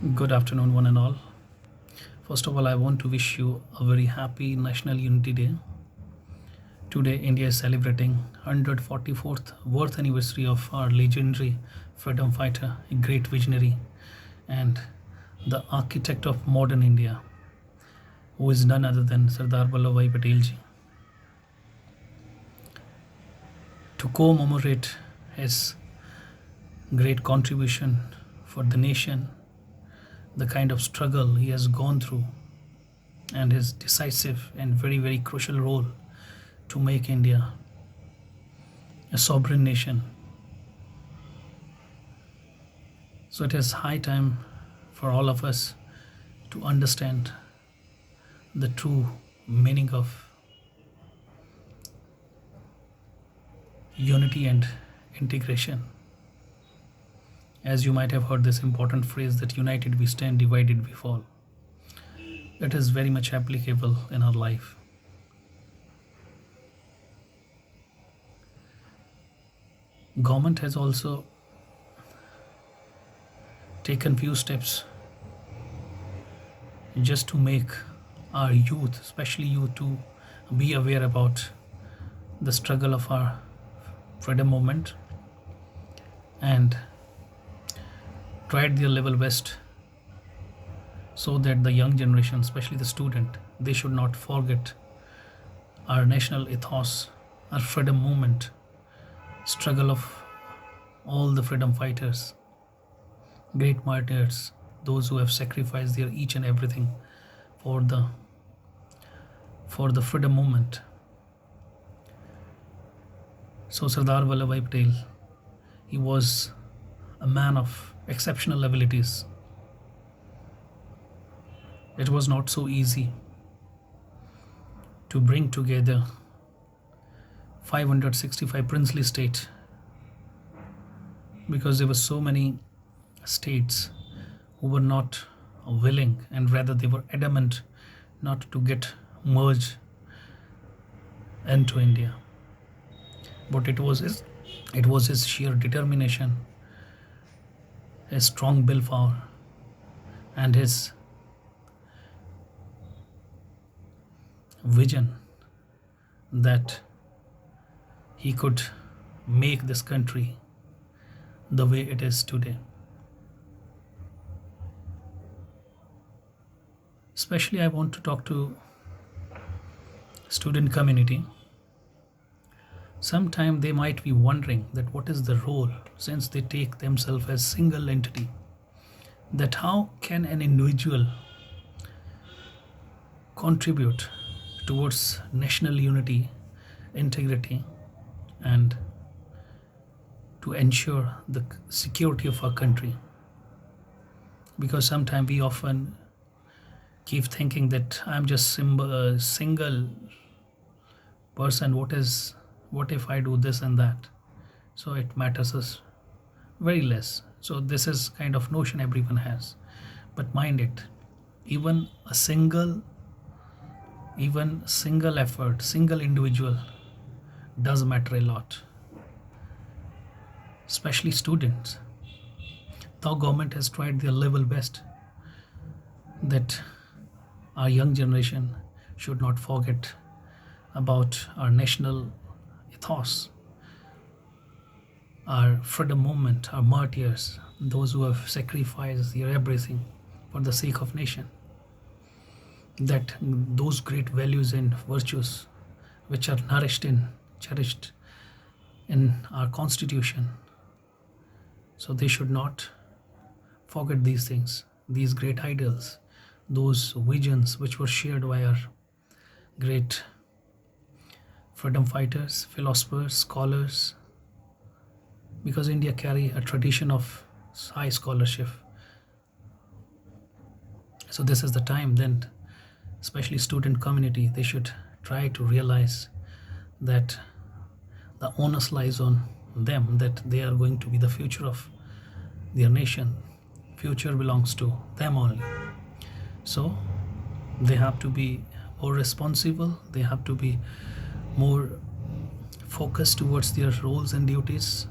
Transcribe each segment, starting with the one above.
Good afternoon, one and all. First of all, I want to wish you a very happy National Unity Day. Today, India is celebrating 144th birth anniversary of our legendary freedom fighter, a great visionary, and the architect of modern India, who is none other than Sardar Vallabhbhai Patel ji. To commemorate his great contribution for the nation, the kind of struggle he has gone through, and his decisive and very, very crucial role to make India a sovereign nation. So it is high time for all of us to understand the true meaning of unity and integration. As you might have heard this important phrase that united we stand, divided we fall. It is very much applicable in our life. Government has also taken few steps just to make our youth, especially youth, to be aware about the struggle of our freedom movement and tried their level best so that the young generation, especially the student, they should not forget our national ethos, our freedom movement, struggle of all the freedom fighters, great martyrs, those who have sacrificed their each and everything for the freedom movement. So Sardar Vallabhbhai Patel, he was a man of exceptional abilities. It was not so easy to bring together 565 princely states because there were so many states who were not willing, and rather they were adamant not to get merged into India. But it was his sheer determination, his strong willpower, and his vision that he could make this country the way it is today. Especially I want to talk to student community. Sometime they might be wondering that what is the role, since they take themselves as single entity, that how can an individual contribute towards national unity, integrity, and to ensure the security of our country. Because sometimes we often keep thinking that I'm just a single person. What if I do this and that? So it matters us very less. So this is kind of notion everyone has. But mind it, even a single effort, single individual does matter a lot, especially students. The government has tried their level best that our young generation should not forget about our national ethos, our freedom movement, our martyrs, those who have sacrificed their everything for the sake of nation. That those great values and virtues which are cherished in our constitution, so they should not forget these things, these great ideals, those visions which were shared by our great freedom fighters, philosophers, scholars, because India carry a tradition of high scholarship. So this is the time then, especially student community, they should try to realize that the onus lies on them, that they are going to be the future of their nation. Future belongs to them only. So they have to be more responsible, they have to be more focused towards their roles and duties,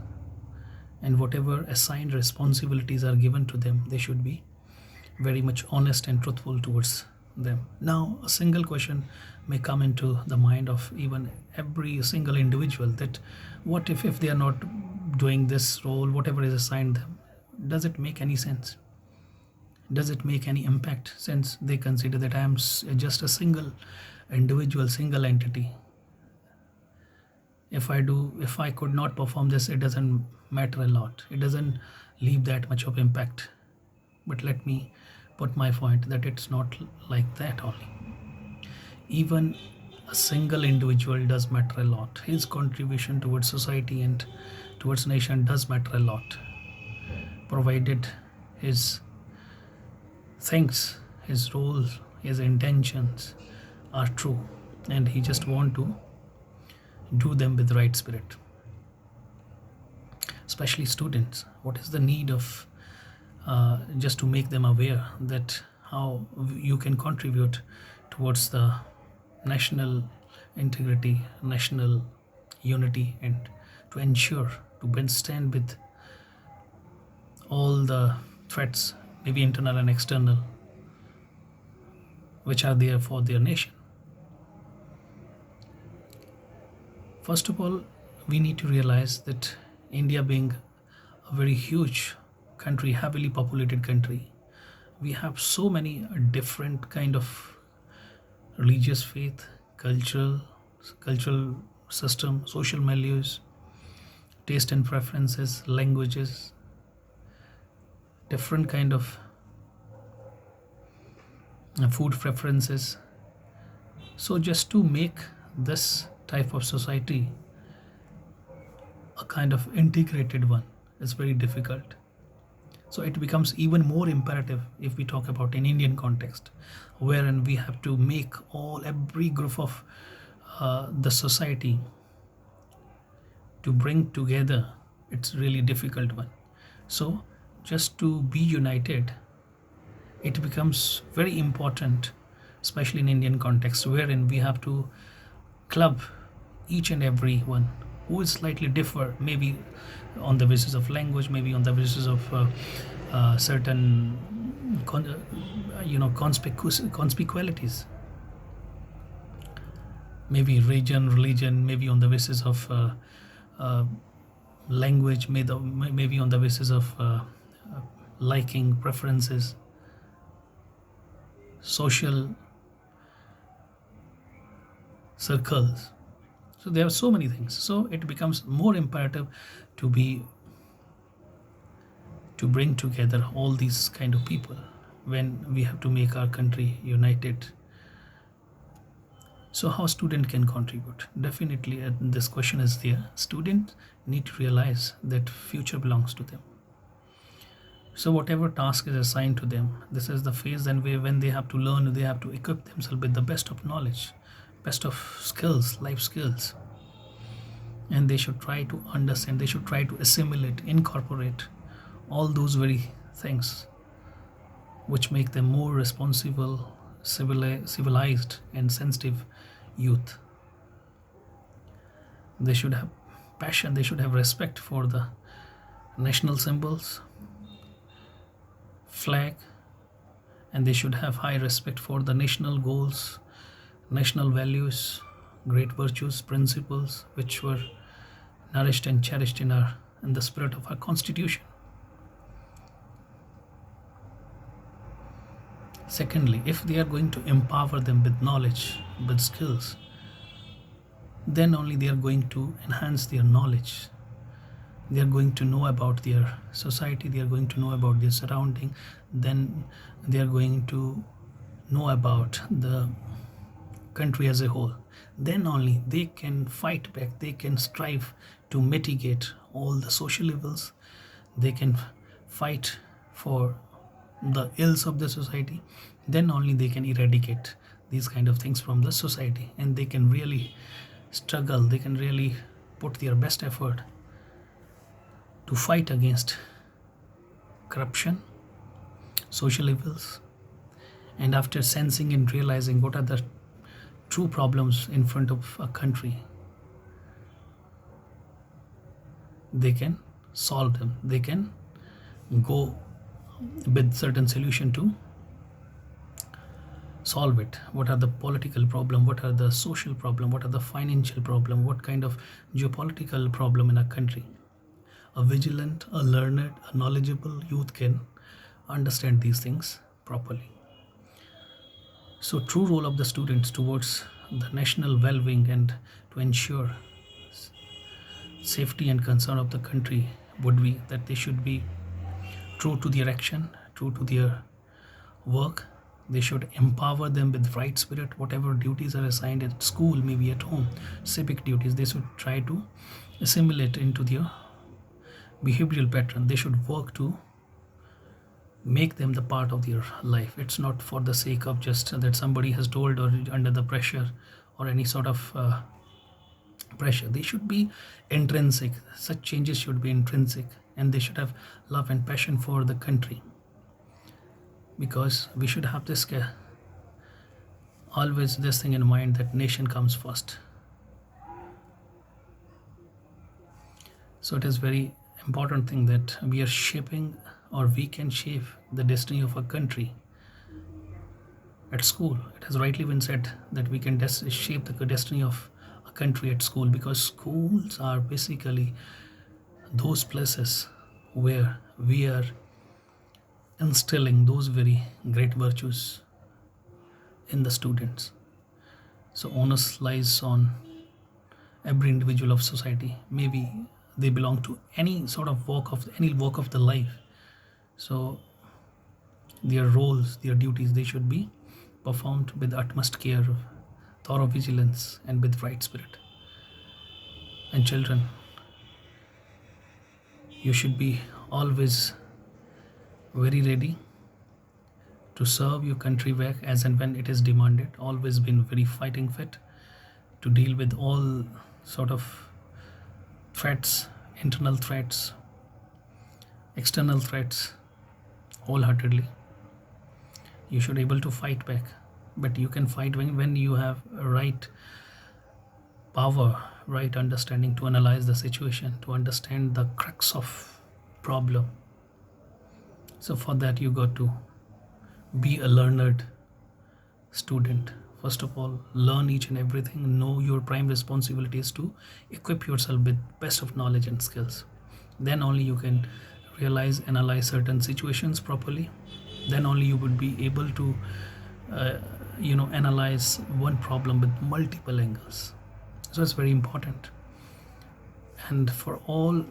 and whatever assigned responsibilities are given to them, they should be very much honest and truthful towards them. Now, a single question may come into the mind of even every single individual, that what if they are not doing this role, whatever is assigned them? Does it make any sense? Does it make any impact, since they consider that I am just a single individual, single entity? If I could not perform this, it doesn't matter a lot. It doesn't leave that much of impact. But let me put my point that it's not like that only. Even a single individual does matter a lot. His contribution towards society and towards nation does matter a lot, provided his things, his role, his intentions are true, and he just want to do them with the right spirit. Especially students, what is the need of just to make them aware that how you can contribute towards the national integrity, national unity, and to ensure to withstand with all the threats, maybe internal and external, which are there for their nation. First of all, we need to realize that India, being a very huge country, heavily populated country, we have so many different kind of religious faith, cultural system, social milieux, taste and preferences, languages, different kind of food preferences. So just to make this type of society a kind of integrated one is very difficult. So it becomes even more imperative if we talk about an Indian context, wherein we have to make every group of the society to bring together. It's really difficult one. So just to be united, it becomes very important, especially in Indian context, wherein we have to club each and every one who is slightly differ, maybe on the basis of language, maybe on the basis of certain conspicuities, maybe religion, maybe on the basis of language, maybe on the basis of liking, preferences, social circles. So there are so many things. So it becomes more imperative to bring together all these kind of people when we have to make our country united. So how student can contribute? Definitely, this question is there. Students need to realize that future belongs to them. So whatever task is assigned to them, this is the phase and when they have to learn, they have to equip themselves with the best of knowledge, best of skills, life skills. And they should try to understand, they should try to assimilate, incorporate all those very things which make them more responsible, civilized, and sensitive youth. They should have passion, they should have respect for the national symbols, flag, and they should have high respect for the national goals, national values, great virtues, principles which were nourished and cherished in the spirit of our constitution. Secondly, if they are going to empower them with knowledge, with skills, then only they are going to enhance their knowledge. They are going to know about their society, they are going to know about their surrounding, then they are going to know about the country as a whole. Then only they can fight back, they can strive to mitigate all the social evils, they can fight for the ills of the society. Then only they can eradicate these kind of things from the society, and they can really struggle, they can really put their best effort to fight against corruption, social evils. And after sensing and realizing what are the true problems in front of a country, they can solve them, they can go with certain solution to solve it. What are the political problem, what are the social problem, what are the financial problem, what kind of geopolitical problem in a country. A vigilant, a learned, a knowledgeable youth can understand these things properly. So true role of the students towards the national well-being and to ensure safety and concern of the country would be that they should be true to their action, true to their work. They should empower them with right spirit. Whatever duties are assigned at school, maybe at home, civic duties, they should try to assimilate into their behavioral pattern. They should work to make them the part of their life. It's not for the sake of just that somebody has told or under the pressure or any sort of pressure. They should be intrinsic. Such changes should be intrinsic, and they should have love and passion for the country, because we should have this always this thing in mind that nation comes first. So it is very important thing that we are shaping, or we can shape the destiny of a country at school. It has rightly been said that we can shape the destiny of a country at school, because schools are basically those places where we are instilling those very great virtues in the students. So onus lies on every individual of society. Maybe they belong to any sort of walk of the life. So their roles, their duties, they should be performed with utmost care, thorough vigilance, and with right spirit. And children, you should be always very ready to serve your country back as and when it is demanded. Always been very fighting fit to deal with all sort of threats, internal threats, external threats, wholeheartedly. You should able to fight back, but you can fight when you have a right power, right understanding to analyze the situation, to understand the crux of problem. So for that you got to be a learned student. First of all, learn each and everything. Know your prime responsibility is to equip yourself with best of knowledge and skills. Then only you can realize, analyze certain situations properly. Then only you would be able to uh, analyze one problem with multiple angles. So it's very important. And for all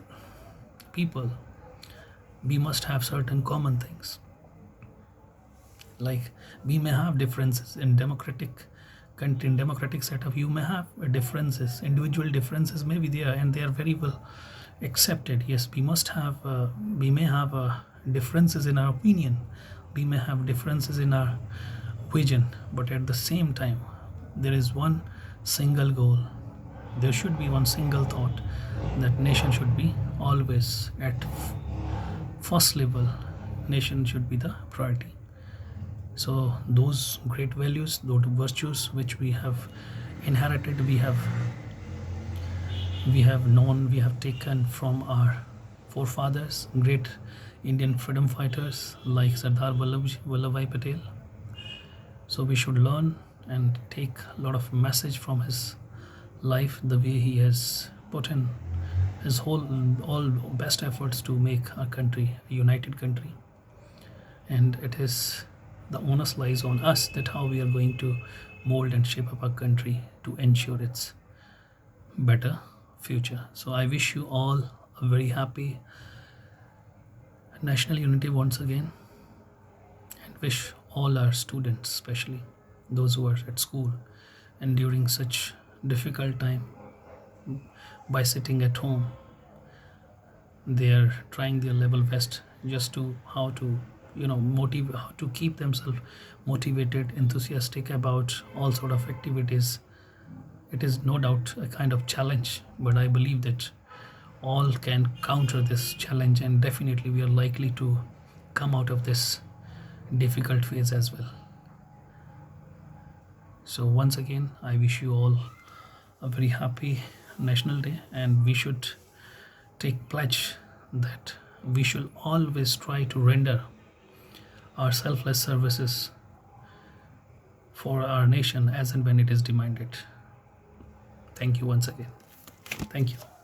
people, we must have certain common things. Like, we may have differences in democratic country, in democratic setup. You may have differences, individual differences may be there, and they are very well accepted. Yes, we must have we may have differences in our opinion, we may have differences in our vision, but at the same time there is one single goal. There should be one single thought, that nation should be always at first level. Nation should be the priority. So those great values, those virtues which we have inherited, we have known, we have taken from our forefathers, great Indian freedom fighters like Sardar Vallabhbhai Patel. So we should learn and take a lot of message from his life, the way he has put in his all best efforts to make our country a united country. And it is the onus lies on us that how we are going to mold and shape up our country to ensure its better future. So I wish you all a very happy national unity once again, and wish all our students, especially those who are at school and during such difficult time, by sitting at home, they are trying their level best just to how to motivate, how to keep themselves motivated, enthusiastic about all sort of activities. It is no doubt a kind of challenge, but I believe that all can counter this challenge, and definitely we are likely to come out of this difficult phase as well. So once again, I wish you all a very happy National Day, and we should take pledge that we should always try to render our selfless services for our nation as and when it is demanded. Thank you once again. Thank you.